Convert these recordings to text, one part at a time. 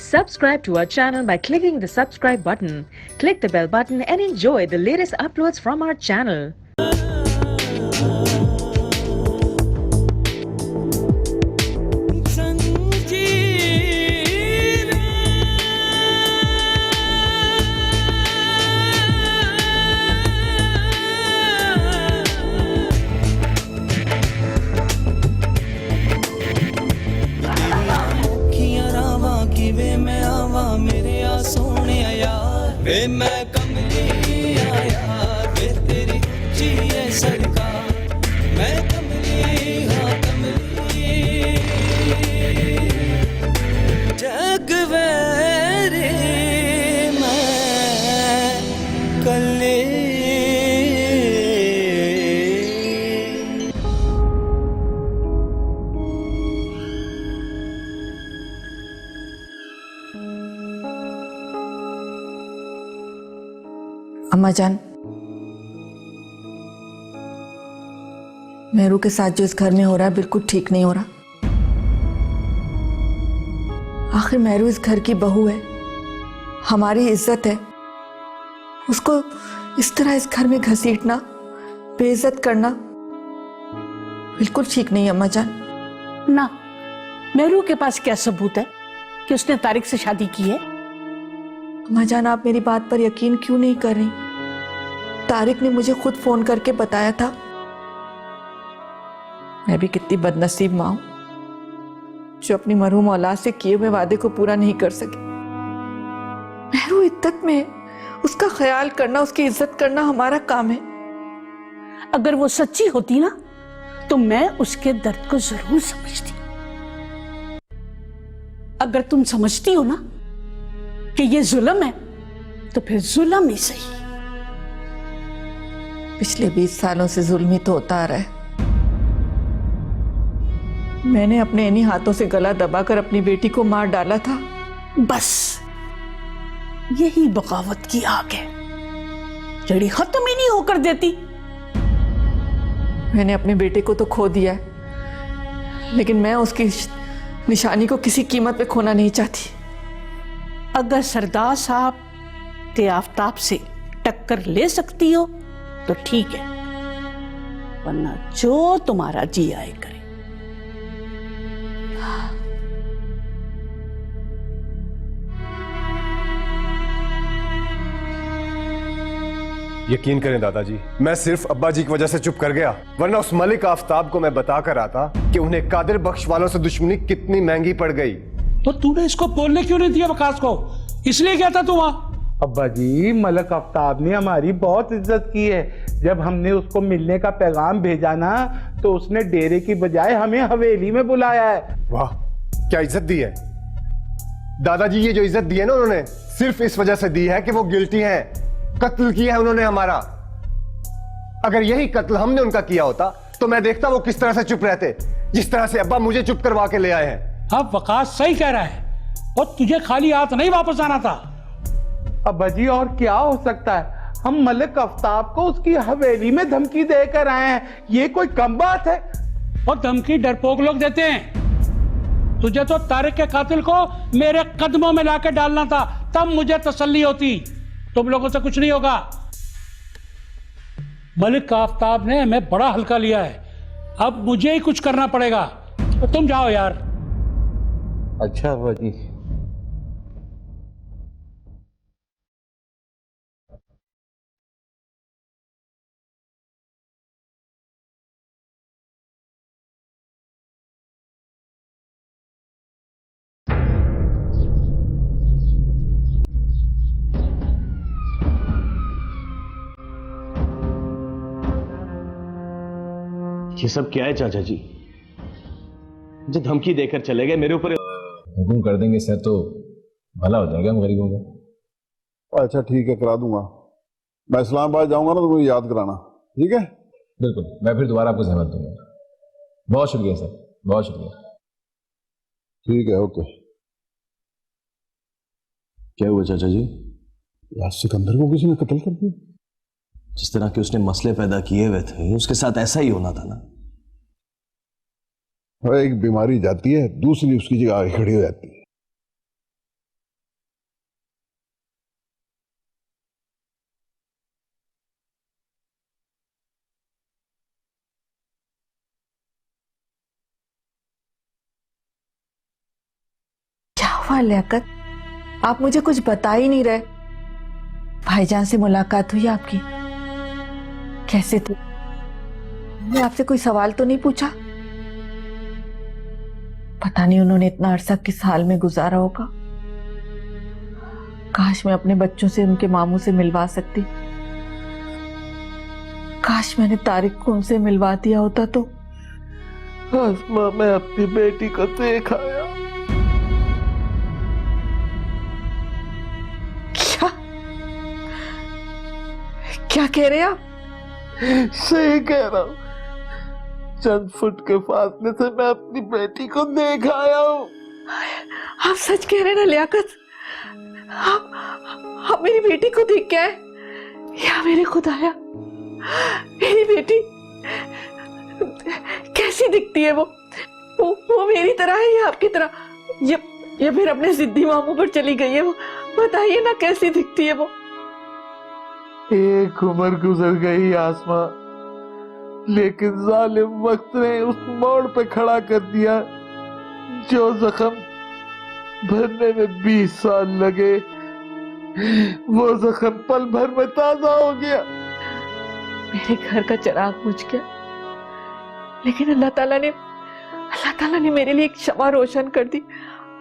Subscribe to our channel by clicking the subscribe button. Click the bell button and enjoy the latest uploads from our channel. वे मैं कमली आया वे तेरी जिए सरकार मैं कमली हाँ कमली जग वेरे मैं कले अम्मा जान, मेहरू के साथ जो इस घर में हो रहा है बिल्कुल ठीक नहीं हो रहा। आखिर मेहरू इस घर की बहू है, हमारी इज्जत है, उसको इस तरह इस घर में घसीटना, बेइज्जत करना बिल्कुल ठीक नहीं। अम्मा जान ना, मेहरू के पास क्या सबूत है कि उसने तारिक से शादी की है? अम्मा जान, आप मेरी बात पर यकीन क्यों नहीं कर रही? तारिक ने मुझे खुद फोन करके बताया था। मैं भी कितनी बदनसीब मां हूं जो अपनी मरहूम औलाद से किए हुए वादे को पूरा नहीं कर सकी। मेहरू इद्दत में, उसका ख्याल करना, उसकी इज्जत करना हमारा काम है। अगर वो सच्ची होती ना तो मैं उसके दर्द को जरूर समझती। अगर तुम समझती हो ना कि ये जुल्म है तो फिर जुल्म ही सही। पिछले 20 सालों से जुल्म ही तो होता आ रहा है। मैंने अपने इन्हीं हाथों से गला दबाकर अपनी बेटी को मार डाला था। बस यही बगावत की आग है, जड़ी खत्म ही नहीं होकर देती। मैंने अपने बेटे को तो खो दिया है, लेकिन मैं उसकी निशानी को किसी कीमत पे खोना नहीं चाहती। अगर सरदार साहब के आफ्ताब से टक्कर ले सकती हो तो ठीक है, वरना जो तुम्हारा जी आए करे। यकीन करें दादाजी, मैं सिर्फ अब्बा जी की वजह से चुप कर गया, वरना उस मलिक आफ्ताब को मैं बता कर आता कि उन्हें कादिर बख्श वालों से दुश्मनी कितनी महंगी पड़ गई। तो तूने इसको बोलने क्यों नहीं दिया वकास को? इसलिए क्या था तू वहां? अब्बा जी, मलिक आफ्ताब ने हमारी बहुत इज्जत की है। जब हमने उसको मिलने का पैगाम भेजा ना तो उसने डेरे की बजाय हमें हवेली में बुलाया है। वाह, क्या इज्जत दी है दादाजी। ये जो इज्जत दी है ना उन्होंने, सिर्फ इस वजह से दी है कि वो गिल्टी हैं, कत्ल किया है उन्होंने हमारा। अगर यही कत्ल हमने उनका किया होता तो मैं देखता वो किस तरह से चुप रहते, जिस तरह से अब्बा मुझे चुप करवा के ले आए हैं। हाँ, वकास सही कह रहा है, और तुझे खाली हाथ नहीं वापस आना था। अब्बा जी, और क्या हो सकता है? हम मलिक आफ्ताब को उसकी हवेली में धमकी देकर आए हैं, ये कोई कम बात है? और धमकी डरपोक लोग देते हैं। तुझे तो तारिक के कातिल को मेरे कदमों में लाकर डालना था, तब मुझे तसल्ली होती। तुम लोगों से कुछ नहीं होगा। मलिक आफ्ताब ने हमें बड़ा हल्का लिया है, अब मुझे ही कुछ करना पड़ेगा। तो तुम जाओ यार। अच्छा अब्बा जी। ये सब क्या है चाचा जी? जो धमकी देकर चले गए मेरे ऊपर। हुकुम कर देंगे सर तो भला हो जाएगा हम गरीबों का। अच्छा ठीक है, करा दूंगा। मैं इस्लामाबाद जाऊंगा ना तो मुझे याद कराना, ठीक है? बिल्कुल, मैं फिर दोबारा आपको सहमत दूंगा। बहुत शुक्रिया सर, बहुत शुक्रिया। ठीक है, ओके। क्या हुआ चाचा जी? यार सिकंदर को किसी ने कत्ल कर दिया। जिस तरह के उसने मसले पैदा किए हुए थे उसके साथ ऐसा ही होना था ना। एक बीमारी जाती है, दूसरी उसकी जगह आगे खड़ी हो जाती है। हुआ लियाकत? आप मुझे कुछ बता ही नहीं रहे। भाईजान से मुलाकात हुई आपकी? कैसे थे? मैंने आपसे कोई सवाल तो नहीं पूछा? पता नहीं उन्होंने इतना अरसा किस हाल में गुजारा होगा। काश मैं अपने बच्चों से उनके मामू से मिलवा सकती। काश मैंने तारिक को उनसे मिलवा दिया होता तो। आसमा, मैं अपनी बेटी को देख आया। क्या क्या कह रहे हैं आप? सही कह रहा हूँ। चंद फुट के फासले से मैं अपनी बेटी को देख आया हूँ। आप सच कह रहे हैं ना लियाकत? आप मेरी बेटी को देख के आए? या मेरे खुदाया, मेरी बेटी कैसी दिखती है? वो मेरी तरह है या आपकी तरह? या फिर अपने जिद्दी मामू पर चली गई है? वो बताइए ना, कैसी दिखती है वो? एक उम्र गुजर गई आसमा, लेकिन जालिम वक्त ने उस मोड़ पे खड़ा कर दिया जो जख्म भरने में 20 साल लगे। वो जख्म पल भर में ताजा हो गया। मेरे घर का चिराग बुझ गया, लेकिन अल्लाह ताला ने मेरे लिए एक शमा रोशन कर दी।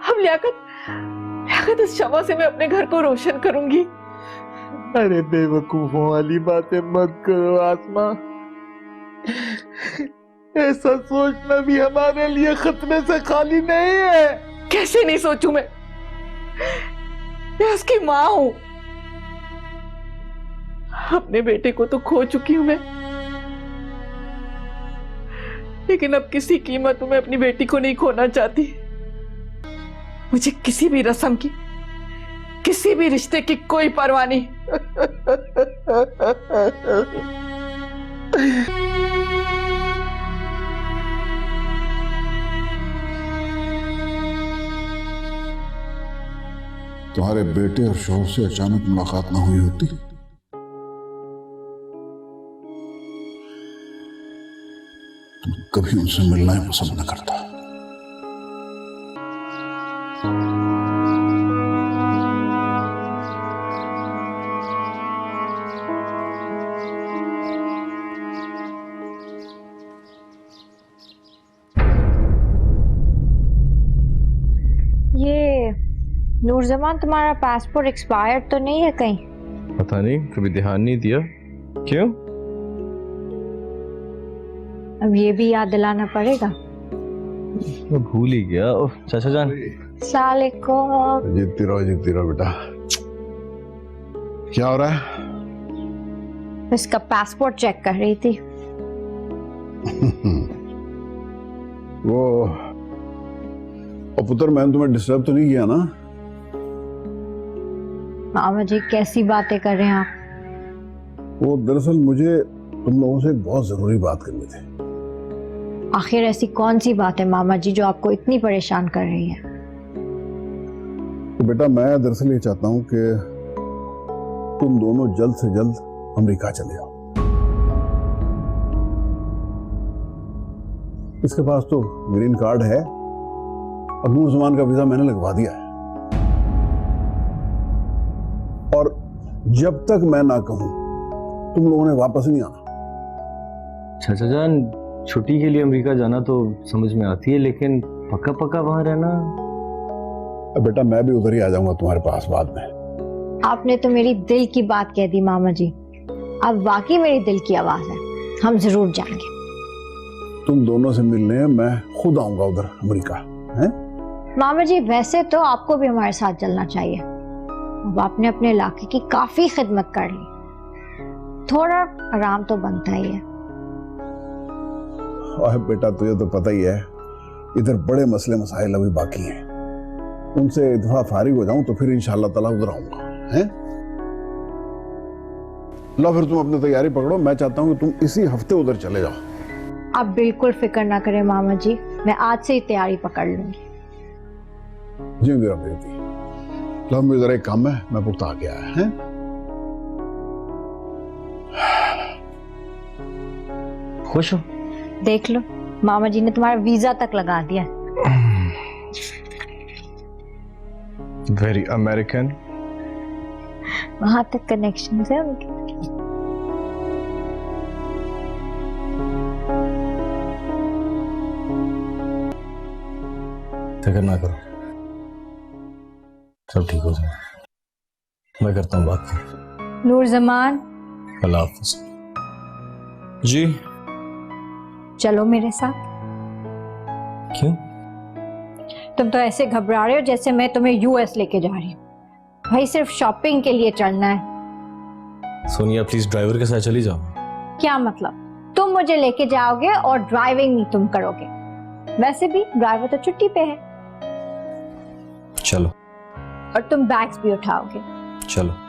अब लियाकत इस शमा से मैं अपने घर को रोशन करूंगी। अरे बेवकूफों वाली बातें मत करो आसमा। ऐसा सोचना भी हमारे लिए खतरे से खाली नहीं है। कैसे नहीं सोचूं? मैं उसकी माँ हूं। अपने बेटे को तो खो चुकी हूं मैं, लेकिन अब किसी कीमत में अपनी बेटी को नहीं खोना चाहती। मुझे किसी भी रस्म की, किसी भी रिश्ते की कोई परवाह नहीं। तुम्हारे बेटे और शोहर से अचानक मुलाकात ना हुई होती तो कभी उनसे मिलना ही पसंद न करता। ये नूरजमान, तुम्हारा पासपोर्ट एक्सपायर्ड तो नहीं है कहीं? पता नहीं, कभी ध्यान नहीं दिया। क्यों? अब ये भी याद दिलाना पड़ेगा। मैं भूल ही गया। चाचा जान, सलामुअलैकुम। जीतती रहो बेटा। क्या हो रहा है? इसका पासपोर्ट चेक कर रही थी। वो पुत्र, मैंने तुम्हें डिस्टर्ब तो नहीं किया ना? मामा जी कैसी बातें कर रहे हैं आप? वो दरअसल मुझे तुम लोगों से एक बहुत जरूरी बात करनी थी। आखिर ऐसी कौन सी बात है मामा जी जो आपको इतनी परेशान कर रही है? तो बेटा, मैं दरअसल ये चाहता हूं कि तुम दोनों जल्द से जल्द अमेरिका चले जाओ। इसके पास तो ग्रीन कार्ड है और नूरजमान का वीजा मैंने लगवा दिया है, और जब तक मैं ना कहूं तुम लोगों ने वापस नहीं आना। चाचा जान, छुट्टी के लिए अमेरिका जाना तो समझ में आती है, लेकिन पक्का पक्का वहां रहना। बेटा, मैं भी उधर ही आ जाऊंगा तुम्हारे पास बाद में। आपने तो मेरी दिल की बात कह दी मामा जी। अब वाकई मेरी दिल की आवाज है, हम जरूर जाएंगे। तुम दोनों से मिलने मैं खुद आऊंगा उधर अमेरिका। हैं? मामा जी, वैसे तो आपको भी हमारे साथ चलना चाहिए। अब आपने अपने इलाके की काफी खिदमत कर ली, थोड़ा आराम तो बनता ही है। और बेटा, तुझे तो पता ही है इधर बड़े मसले मसाइल अभी बाकी हैं। उनसे एक दफा फारिग हो जाऊं तो फिर इंशाअल्लाह ताला उधर आऊंगा। हैं? लो फिर तुम अपनी तैयारी पकड़ो। मैं चाहता हूं कि तुम इसी हफ्ते उधर चले जाओ। आप बिल्कुल फिक्र ना करें मामा जी, मैं आज से ही तैयारी पकड़ लूंगी। जी मेरा बेटी, लो मुझे जरा एक काम है, मैं पुख्ता आ गया है। खुश हो? देख लो, मामा जी ने तुम्हारा वीजा तक लगा दिया। Very American. वहां तक कनेक्शन है उनके। फिक्र ना करो, सब ठीक हो जाए। मैं करता हूँ बात। नूर जमान, अल्लाह हाफिज। जी चलो मेरे साथ। क्यों? तुम तो ऐसे घबरा रहे हो जैसे मैं तुम्हें यूएस लेके जा रही हूँ। भाई सिर्फ शॉपिंग के लिए चलना है। सोनिया प्लीज ड्राइवर के साथ चली जाओ। क्या मतलब? तुम मुझे लेके जाओगे और ड्राइविंग नहीं तुम करोगे? वैसे भी ड्राइवर तो छुट्टी पे है। चलो। और तुम बैग्स भी उठाओगे। चलो।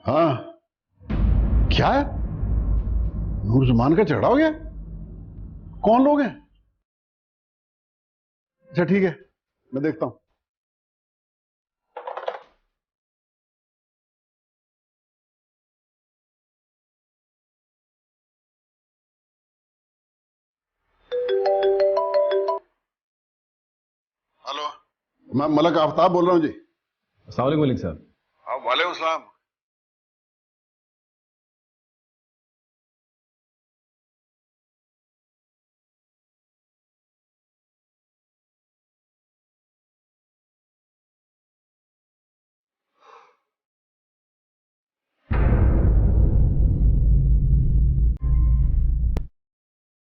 हाँ, क्या है? नूरजमान का झगड़ा हो गया? कौन लोग हैं? अच्छा ठीक है, मैं देखता हूं। हेलो, मैं मलक आफ्ताब बोल रहा हूं जी। अस्सलाम वालेकुम मलिक साहब। हाँ, वालेकुम सलाम।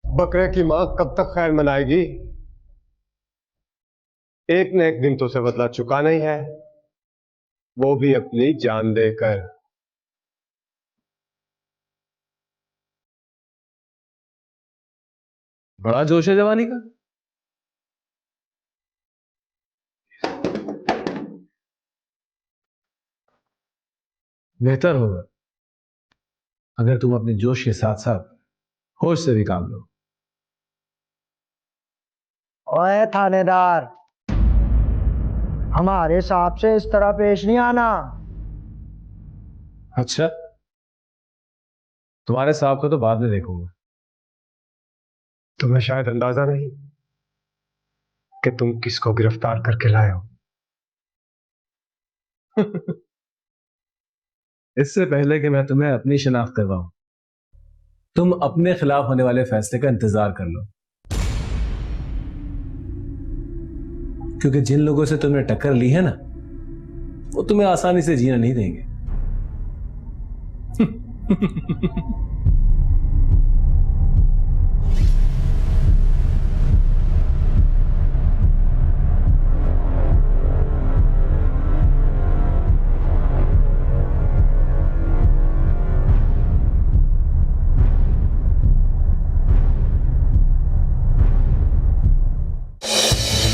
बकरे की मां कब तक खैर मनाएगी? एक न एक दिन तो उसे बदला चुकाना ही है, वो भी अपनी जान देकर। बड़ा जोश है जवानी का। बेहतर होगा अगर तुम अपने जोश के साथ साथ होश से भी काम लो। ओए थानेदार, हमारे साहब से इस तरह पेश नहीं आना। अच्छा, तुम्हारे साहब को तो बाद में देखूंगा। तुम्हें शायद अंदाजा नहीं कि तुम किसको गिरफ्तार करके लाए हो। इससे पहले कि मैं तुम्हें अपनी शिनाख्त करवाऊं, तुम अपने खिलाफ होने वाले फैसले का इंतजार कर लो, क्योंकि जिन लोगों से तुमने टक्कर ली है ना, वो तुम्हें आसानी से जीना नहीं देंगे।